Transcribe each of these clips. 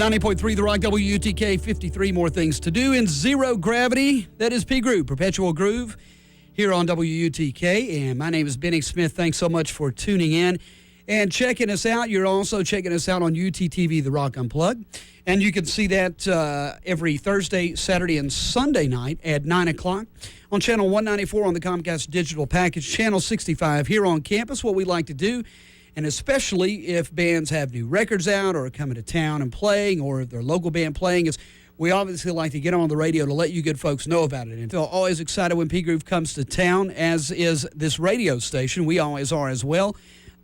90.3 The Rock, WUTK, 53 more things to do in zero gravity. That is P Groove, Perpetual Groove, here on WUTK. And my name is Benny Smith. Thanks so much for tuning in and checking us out. You're also checking us out on UTTV, The Rock Unplugged. And you can see that every Thursday, Saturday, and Sunday night at 9 o'clock on Channel 194 on the Comcast Digital Package, Channel 65 here on campus. What we like to do, and especially if bands have new records out or are coming to town and playing, or if their local band playing, is we obviously like to get on the radio to let you good folks know about it. And feel always excited when P Groove comes to town, as is this radio station. We always are as well.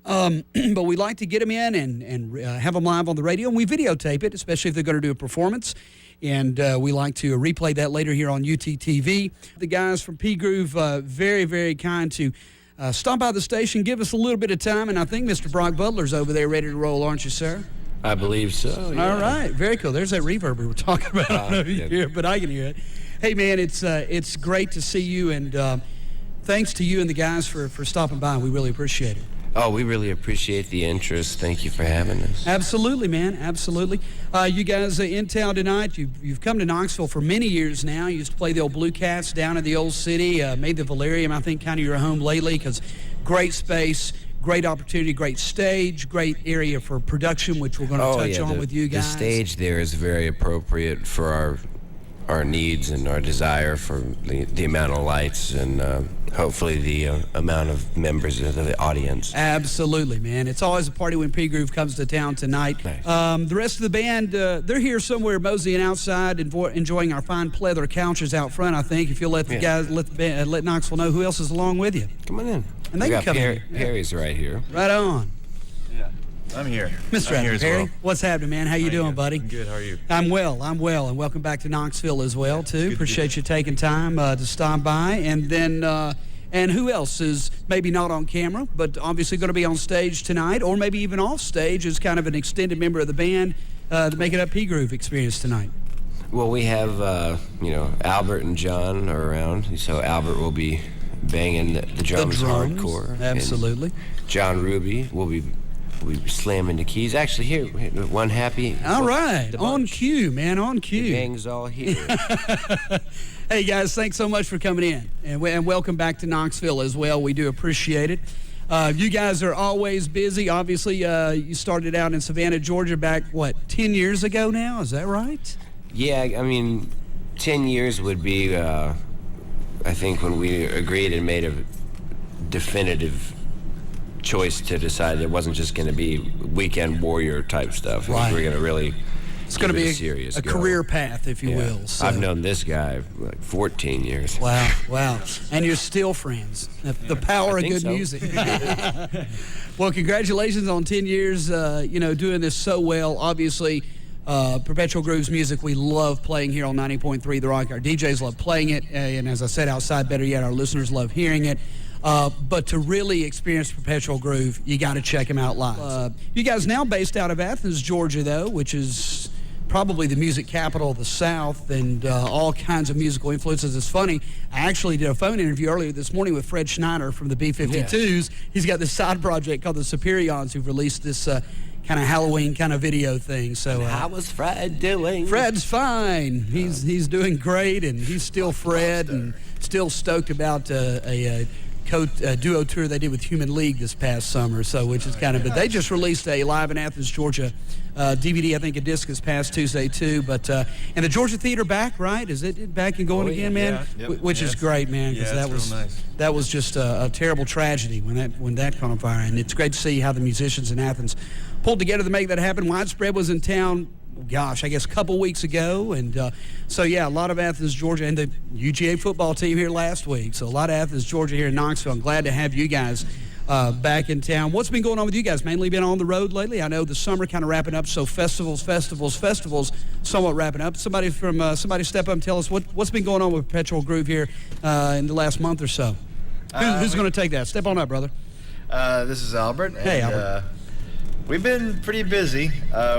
But we like to get them in and have them live on the radio, and we videotape it, especially if they're going to do a performance. And we like to replay that later here on UTTV. The guys from P Groove, very, very kind to stop by the station, give us a little bit of time, and I think Mr. Brock Butler's over there ready to roll, aren't you, sir? I believe so, yeah. All right, very cool. There's that reverb we were talking about. I don't know if you hear it, but I can hear it. Hey, man, it's great to see you, and thanks to you and the guys for stopping by. We really appreciate it. Oh, we really appreciate the interest. Thank you for having us. Absolutely, man. Absolutely. You guys in town tonight. You've come to Knoxville for many years now. You used to play the old Blue Cats down in the old city. Made the Valerium, I think, kind of your home lately, because great space, great opportunity, great stage, great area for production, which we're going to touch on with you guys. The stage there is very appropriate for our needs and our desire for the amount of lights and hopefully the amount of members of the audience. Absolutely, man. It's always a party when P Groove comes to town tonight. Nice. The rest of the band, they're here somewhere moseying outside, enjoying our fine pleather couches out front, I think. If you'll let the guys, let Knoxville know who else is along with you. Come on in. And they can come in. Perry's right here. Right on. Yeah, I'm here. Mr. Adam Perry, well. What's happening, man? How you doing, buddy? I'm good. How are you? I'm well, and welcome back to Knoxville as well, too. Appreciate you taking time to stop by. And then, and who else is maybe not on camera, but obviously going to be on stage tonight, or maybe even off stage as kind of an extended member of the band to make it up P Groove experience tonight? Well, we have, Albert and John are around, so Albert will be banging the drums hardcore. Absolutely. And John Ruby will be slamming the keys. Actually, here, one happy. All right, on cue, man, on cue. The gang's all here. Hey, guys, thanks so much for coming in, and welcome back to Knoxville as well. We do appreciate it. You guys are always busy. Obviously, you started out in Savannah, Georgia back, 10 years ago now? Is that right? Yeah, I mean, 10 years would be, I think, when we agreed and made a definitive choice to decide it wasn't just going to be weekend warrior type stuff. Right. We're going to really it's going to be a career path, if you will. So. I've known this guy like 14 years. Wow. And you're still friends. The power of good music. Well, congratulations on 10 years, doing this so well. Obviously, Perpetual Groove's music we love playing here on 90.3 The Rock. Our DJs love playing it, and as I said outside, better yet, our listeners love hearing it. But to really experience Perpetual Groove, you got to check them out live. You guys now based out of Athens, Georgia, though, which is probably the music capital of the South, and all kinds of musical influences. It's funny, I actually did a phone interview earlier this morning with Fred Schneider from the B-52s. Yeah. He's got this side project called the Superions, who've released this kind of Halloween kind of video thing. So how was Fred doing? Fred's fine. He's doing great, and he's still Fred, and still stoked about a duo tour they did with Human League this past summer, which is kind of. But they just released a Live in Athens, Georgia DVD. I think a disc is past Tuesday too. But and the Georgia Theater back, right? Is it back and going again, man? Yeah. Yep. Which is great, man. Because that was just a terrible tragedy when that caught on fire. And it's great to see how the musicians in Athens pulled together to make that happen. Widespread was in town. Gosh, I guess a couple weeks ago. And a lot of Athens, Georgia, and the UGA football team here last week. So a lot of Athens, Georgia here in Knoxville. I'm glad to have you guys back in town. What's been going on with you guys? Mainly been on the road lately? I know the summer kind of wrapping up, so festivals somewhat wrapping up. Somebody step up and tell us what's been going on with Perpetual Groove here in the last month or so. Who's going to take that? Step on up, brother. This is Albert. Hey, Albert. We've been pretty busy.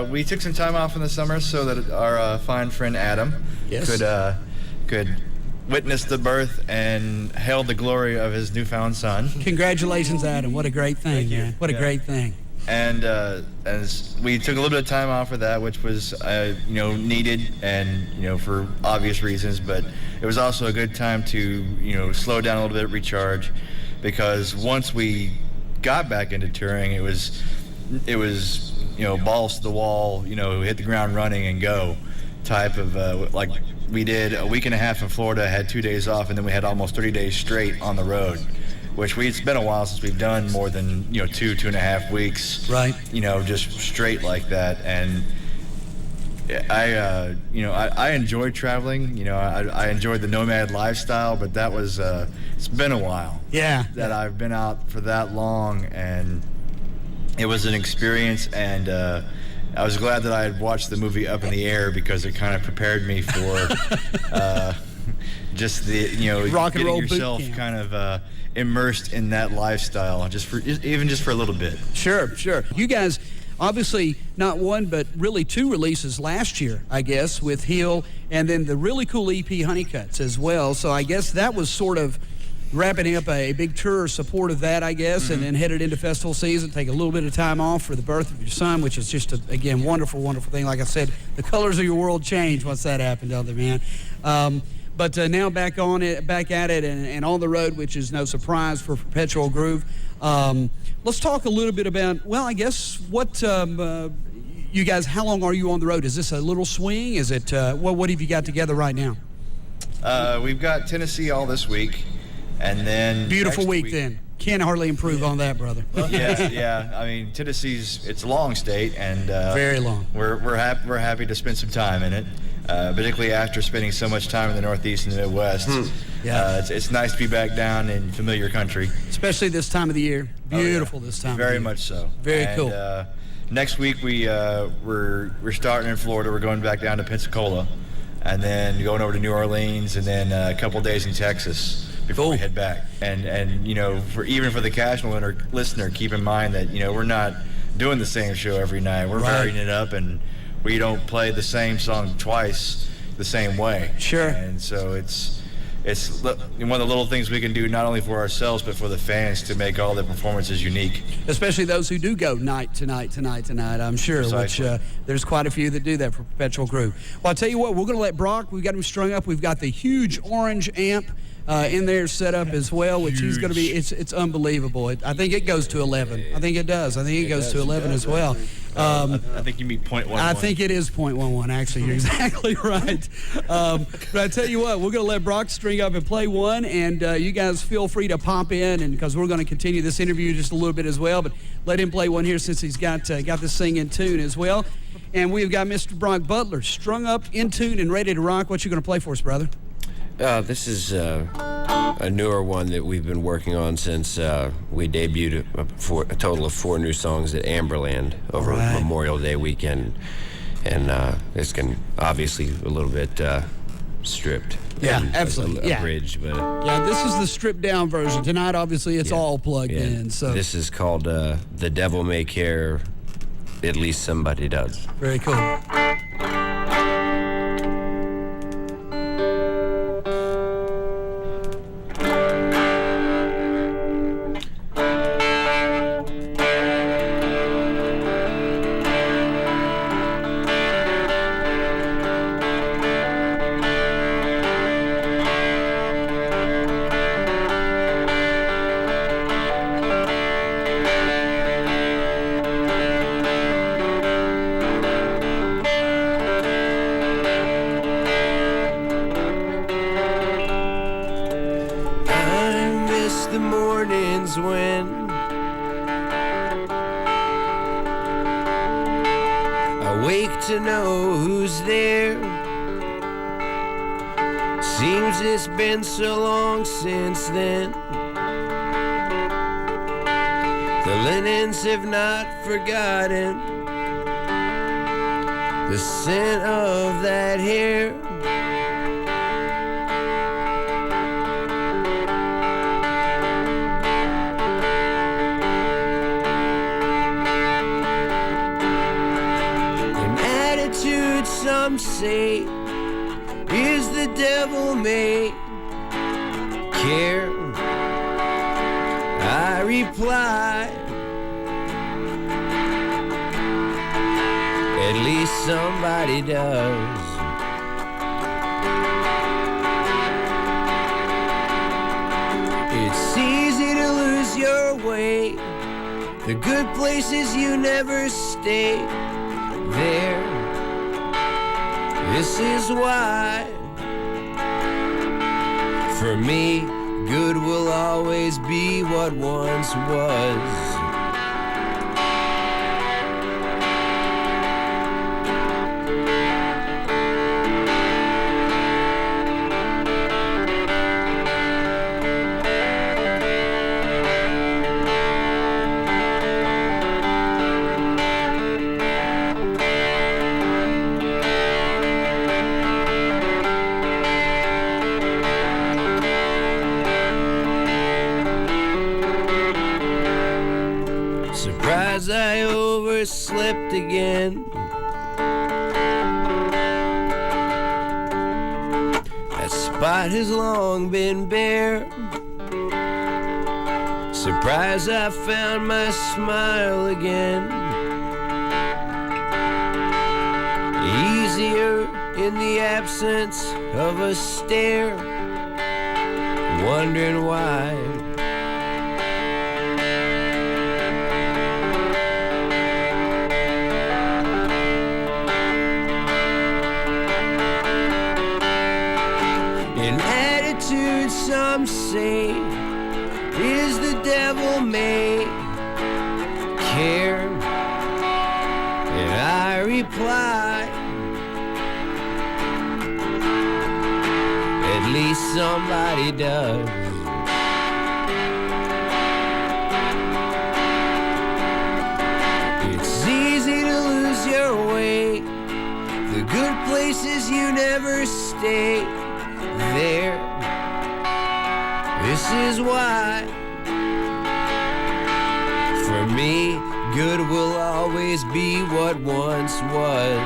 We took some time off in the summer so that our fine friend Adam could witness the birth and hail the glory of his newfound son. Congratulations, Adam. What a great thing, man. What a great thing. And as we took a little bit of time off for that, which was needed and for obvious reasons, but it was also a good time to slow down a little bit, recharge, because once we got back into touring, it was balls to the wall, hit the ground running and go type of like we did a week and a half in Florida, had 2 days off, and then we had almost 30 days straight on the road, which it's been a while since we've done more than 2.5 weeks, right? Just straight like that. And I enjoy traveling. I enjoyed the nomad lifestyle, but that was it's been a while. Yeah. That I've been out for that long, and it was an experience. And I was glad that I had watched the movie Up in the Air, because it kind of prepared me for just the rock and getting roll yourself boot camp. kind of immersed in that lifestyle, even just for a little bit. Sure. You guys, obviously not one, but really 2 releases last year, I guess, with Heal, and then the really cool EP Honeycuts as well. So I guess that was sort of wrapping up a big tour support of that, I guess, and then headed into festival season, take a little bit of time off for the birth of your son, which is just, again, wonderful, wonderful thing. Like I said, the colors of your world change once that happened, don't they, man? But now back at it, and on the road, which is no surprise for Perpetual Groove. Let's talk a little bit about, I guess, what you guys, how long are you on the road? Is this a little swing? Is it, what have you got together right now? We've got Tennessee all this week, and then beautiful week then. Can't hardly improve on that, brother. Yeah. I mean, it's a long state, and very long. We're happy to spend some time in it. Particularly after spending so much time in the Northeast and the Midwest. It's nice to be back down in familiar country. Especially this time of the year. Beautiful this time of the year. Very much so. Very cool. Next week we're starting in Florida. We're going back down to Pensacola, and then going over to New Orleans, and then a couple days in Texas before we head back. And for the casual listener, keep in mind that we're not doing the same show every night. We're varying it up, and we don't play the same song twice the same way. Sure. And so it's one of the little things we can do, not only for ourselves but for the fans, to make all the performances unique. Especially those who do go night to night, I'm sure. Precisely. Which there's quite a few that do that for Perpetual Groove. Well, I'll tell you what, we're going to let Brock, we've got him strung up. We've got the huge orange amp in there set up as well, which he's going to be, it's unbelievable. I think it goes to 11. I think it does. I think it goes to 11 as well. I think you mean 0.11. I think it is 0.11, actually. You're exactly right. But I tell you what, we're going to let Brock string up and play one, and you guys feel free to pop in, and because we're going to continue this interview just a little bit as well, but let him play one here since he's got this thing in tune as well. And we've got Mr. Brock Butler strung up, in tune, and ready to rock. What you going to play for us, brother? This is a newer one that we've been working on since we debuted a total of 4 new songs at Amberland over Memorial Day weekend. And it's obviously a little bit stripped. Yeah, absolutely. Abridged, but yeah, this is the stripped down version. Tonight, obviously, it's all plugged in. So this is called "The Devil May Care." At least somebody does. Very cool. The mornings when I wake to know who's there. Seems it's been so long since then. The linens have not forgotten the scent of that hair. Some say is the devil may care. I reply, At least somebody does. It's easy to lose your way. The good places you never stay there. This is why, for me, good will always be what once was. Surprised I overslept again. That spot has long been bare. Surprised I found my smile again. Easier in the absence of a stare. Wondering why. Some say is the devil may care, and I reply, at least somebody does. It's easy to lose your way. The good places you never stay there. This is why, for me, good will always be what once was.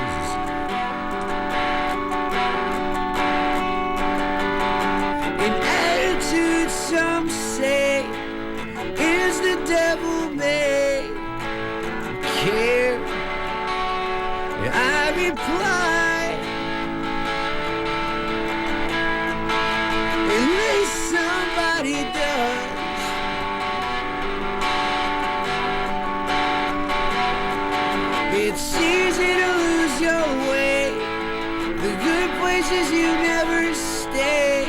In attitude, some say, is the devil may care? And I reply, at least somebody does. It's easy to lose your way. The good places you never stay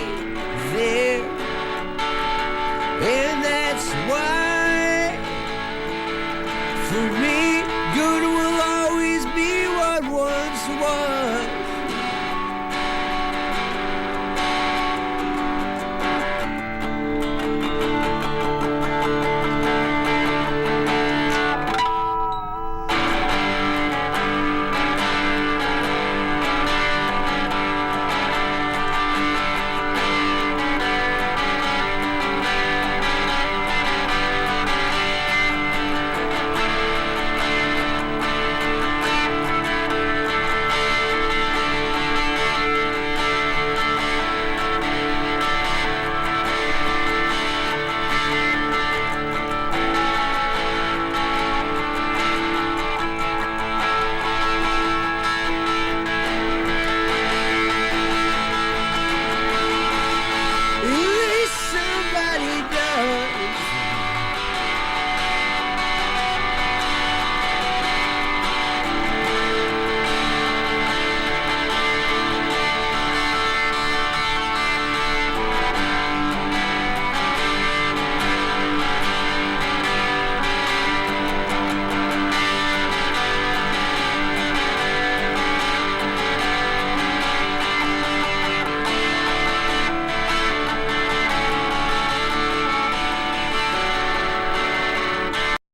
there. And that's why, for me, good will always be what once was.